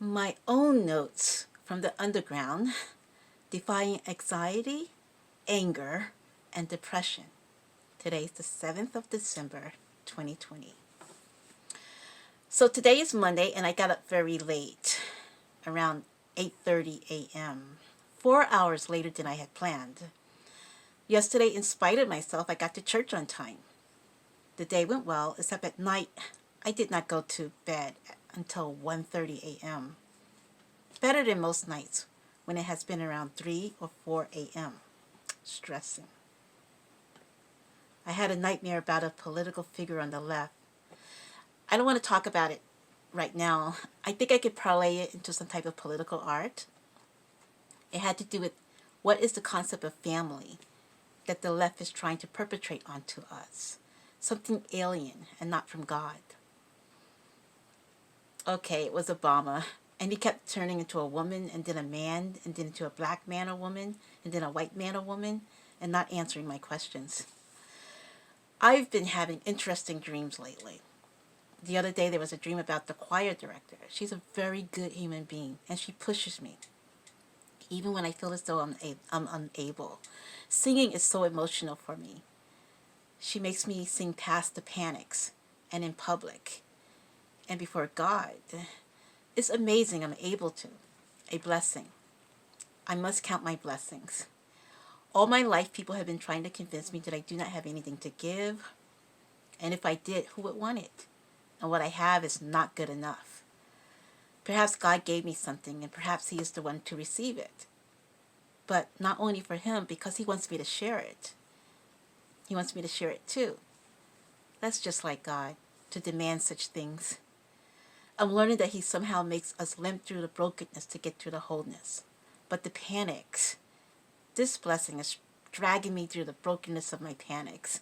My own notes from the underground, defying anxiety, anger, and depression. Today is the 7th of December, 2020. So today is Monday, and I got up very late, around 8:30 a.m., 4 hours later than I had planned. Yesterday, in spite of myself, I got to church on time. The day went well, except at night, I did not go to bed until 1:30 a.m. Better than most nights when it has been around 3 or 4 a.m. Stressing. I had a nightmare about a political figure on the left. I don't want to talk about it right now. I think I could parlay it into some type of political art. It had to do with what is the concept of family that the left is trying to perpetrate onto us. Something alien and not from God. Okay, it was Obama. And he kept turning into a woman and then a man and then into a black man or woman and then a white man or woman and not answering my questions. I've been having interesting dreams lately. The other day there was a dream about the choir director. She's a very good human being and she pushes me. Even when I feel as though I'm unable. Singing is so emotional for me. She makes me sing past the panics and in public and before God. It's amazing I'm able to. A blessing. I must count my blessings. All my life, people have been trying to convince me that I do not have anything to give. And if I did, who would want it? And what I have is not good enough. Perhaps God gave me something, and perhaps He is the one to receive it. But not only for Him, because He wants me to share it. He wants me to share it too. That's just like God, to demand such things. I'm learning that He somehow makes us limp through the brokenness to get through the wholeness. But the panics, this blessing is dragging me through the brokenness of my panics.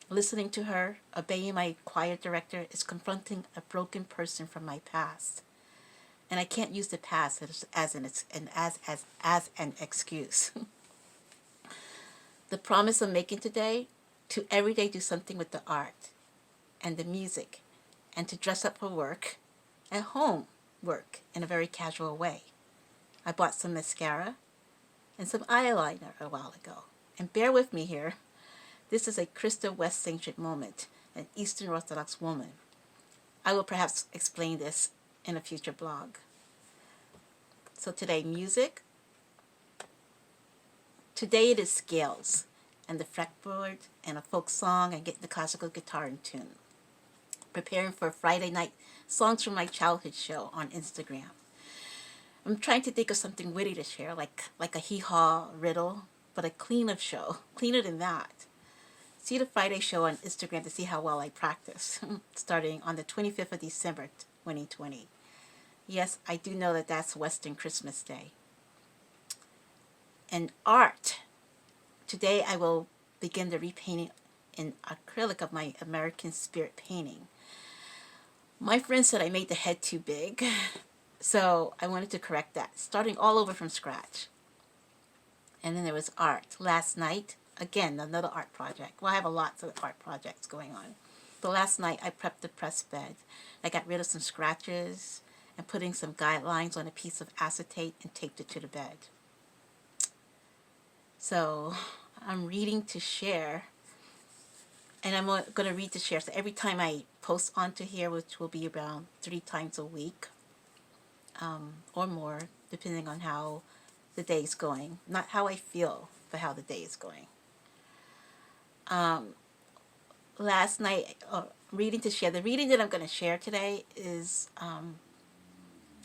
Listening to her, obeying my choir director, is confronting a broken person from my past. And I can't use the past as an excuse. The promise I'm making today, to every day do something with the art and the music, and to dress up for work, at home work, in a very casual way. I bought some mascara and some eyeliner a while ago. And bear with me here. This is a Krista West Saint moment, an Eastern Orthodox woman. I will perhaps explain this in a future blog. So today, music. Today it is scales and the fretboard and a folk song and getting the classical guitar in tune. Preparing for Friday night songs from my childhood show on Instagram. I'm trying to think of something witty to share, like a hee-haw riddle, but a cleaner show, cleaner than that. See the Friday show on Instagram to see how well I practice, starting on the 25th of December, 2020. Yes, I do know that that's Western Christmas Day. And art. Today I will begin the repainting in acrylic of my American Spirit painting. My friend said I made the head too big, so I wanted to correct that, starting all over from scratch. And then there was art. Last night, again, another art project. Well, I have lots of art projects going on. But last night, I prepped the press bed. I got rid of some scratches and putting some guidelines on a piece of acetate and taped it to the bed. So I'm reading to share, and I'm going to read to share. So every time I post onto here, which will be around 3 times a week or more, depending on how the day's going. Not how I feel, but how the day is going. Last night, reading to share. The reading that I'm going to share today is,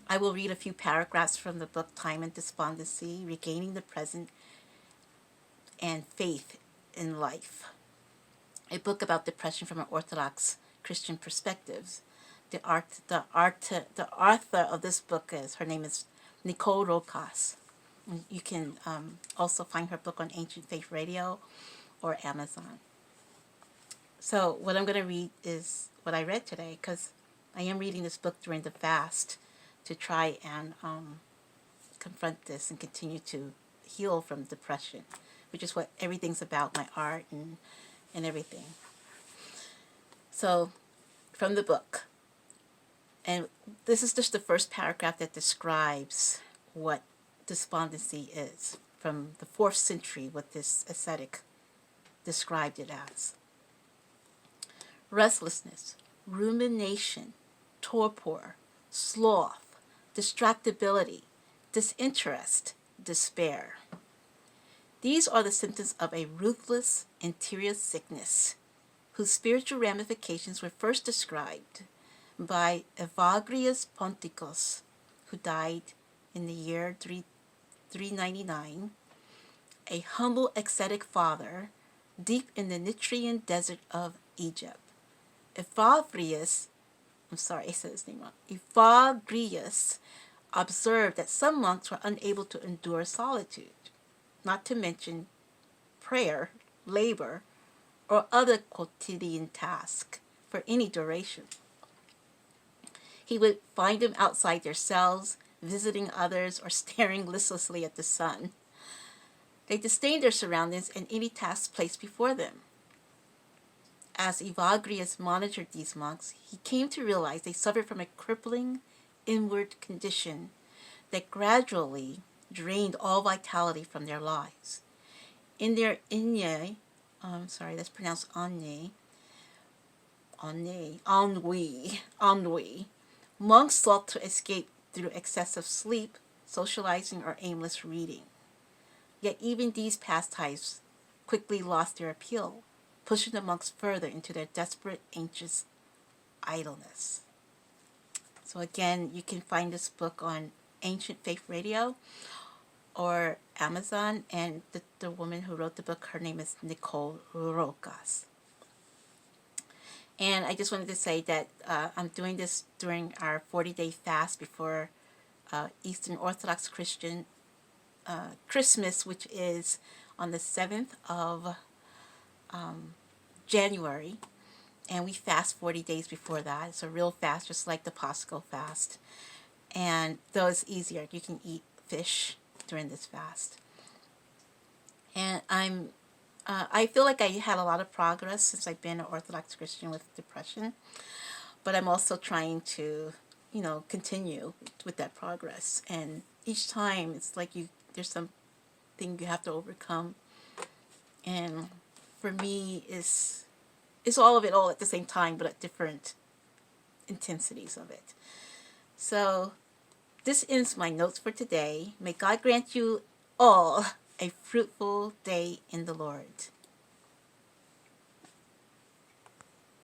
I will read a few paragraphs from the book Time and Despondency, Regaining the Present and Faith in Life. A book about depression from an Orthodox Christian perspective. The author of this book her name is Nicole Rojas. You can also find her book on Ancient Faith Radio or Amazon. So what I'm going to read is what I read today, because I am reading this book during the fast to try and confront this and continue to heal from depression, which is what everything's about, my art and everything. So from the book, And this is just the first paragraph that describes what despondency is from the 4th century, what this ascetic described it as. Restlessness, rumination, torpor, sloth, distractibility, disinterest, despair. These are the symptoms of a ruthless interior sickness whose spiritual ramifications were first described by Evagrius Ponticus, who died in the year 399, a humble ascetic father deep in the Nitrian desert of Egypt. Evagrius, I said his name wrong. Evagrius observed that some monks were unable to endure solitude, not to mention prayer, labor, or other quotidian task for any duration. He would find them outside their cells, visiting others, or staring listlessly at the sun. They disdained their surroundings and any task placed before them. As Evagrius monitored these monks, he came to realize they suffered from a crippling inward condition that gradually drained all vitality from their lives. In their that's pronounced ennui, monks sought to escape through excessive sleep, socializing, or aimless reading. Yet even these pastimes quickly lost their appeal, pushing the monks further into their desperate, anxious idleness. So again, you can find this book on Ancient Faith Radio or Amazon, and the woman who wrote the book, her name is Nicole Rojas. And I just wanted to say that I'm doing this during our 40-day fast before Eastern Orthodox Christian Christmas, which is on the 7th of January. And we fast 40 days before that. It's a real fast, just like the Paschal fast. And though it's easier, you can eat fish during this fast. And I feel like I had a lot of progress since I've been an Orthodox Christian with depression, but I'm also trying to, continue with that progress. And each time it's like there's something you have to overcome. And for me, it's all of it all at the same time, but at different intensities of it. So this ends my notes for today. May God grant you all a fruitful day in the Lord.